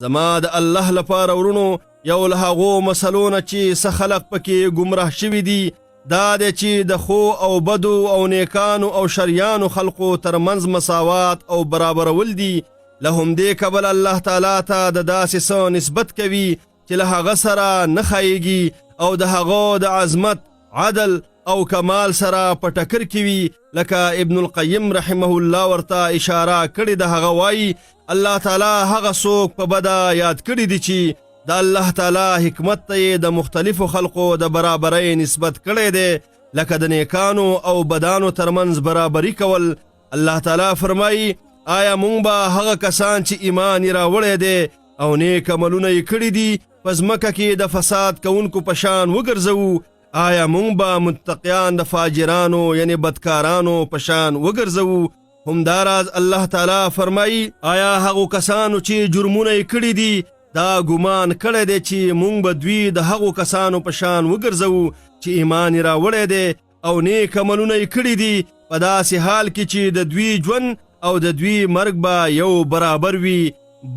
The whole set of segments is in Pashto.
زما د الله لپاره ورونو یو له هغو مسلو نه چې څه خلق پکې ګمراه شوي دي دا دی چې د خو او بدو او نیکانو او شریانو خلقو ترمنځ مساوات او برابرول دي. له همدې کبل الله تعالی ته د داسې څه نسبت کوي چې له هغه سره نه ښایېږي او د هغه د عظمت عدل او کمال سره په ټکر کې وي. لکه ابن القیم رحمه الله ورته اشاره کړې ده. هغه وایي الله تعالی هغه څوک په بده یاد کړي دي چې د الله تعالی حکمت ته د مختلفو خلقو د برابرۍ نسبت کړی دی لکه د نیکانو او بدانو ترمنځ برابري کول. الله تعالی فرمایي آیا مونږ به هغه کسان چې ایمان یې راوړی دی او نیک عملونه یې کړي دي په ځمکه کې د فساد کوونکو په شان وګرځوو؟ آیا مونږ به متقیان د فاجرانو یعنی بدکارانو په شان وګرځوو؟ همداراز الله تعالی فرمایي آیا هغو کسانو چې جرمونه یې کړي دي دا ګمان کړی دی چې مونږ به دوی د هغو کسانو په شان وګرځوو چې ایمان یې راوړی دی او نیک عملونه یې کړي دي په داسې حال کې چې د دوی ژوند او د دوی مرګ به یو برابر وي.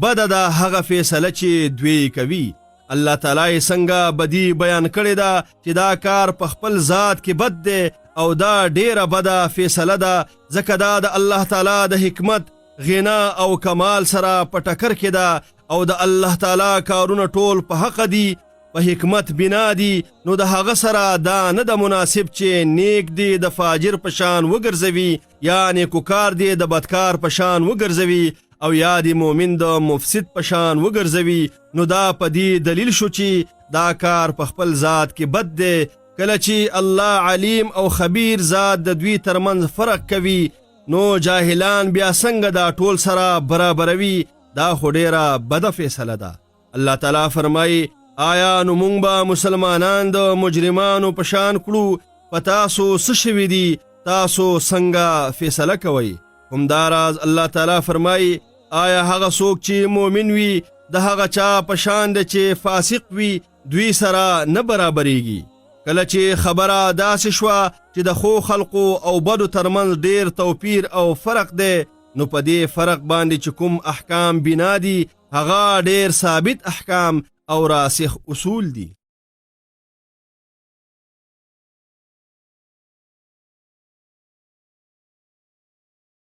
بده ده هغه فیصله چې دوی کوي. الله تعالی څنګه بدی بیان کړی ده چې دا کار په خپل ذات کې بد دی او دا ډیره بده فیصله ده ځکه دا د الله تعالی د حکمت غنا او کمال سره په ټکر کې ده او د الله تعالی کارونه ټول په حق دي په حکمت بنا دي. نو د هغه سره دا نه د مناسب چې نیک دی د فاجر په شان وګرځوي یا نیکوکار دی د بدکار په شان وګرځوي او یا د مؤمن د مفسد په شان وګرځوي. نو دا په دې دلیل شو چې دا کار په خپل ذات کې بد دی. کله چې الله علیم او خبیر ذات د دوی ترمنځ فرق کوي نو جاهلان بیا څنګه دا ټول سره برابروي؟ دا خو ډیره بده فیصله ده. الله تعالی فرمایي آیا نو مونږ به مسلمانان د مجرمانو په شان کړو؟ په تاسو څه شوي دي؟ تاسو څنګه فیصله کوئ؟ همداراز الله تعالی فرمایي آیا هغه څوک چې مؤمن وي د هغه چا په شان دی چې فاسق وي دوی سره نه برابریږي؟ کله چې خبره داسې شوه چې د خو خلقو او بدو ترمنځ ډیر توپیر او فرق دی نو په دې فرق باندې چې کوم احکام بنا دي هغه ډیر ثابت احکام او راسخ اصول دي.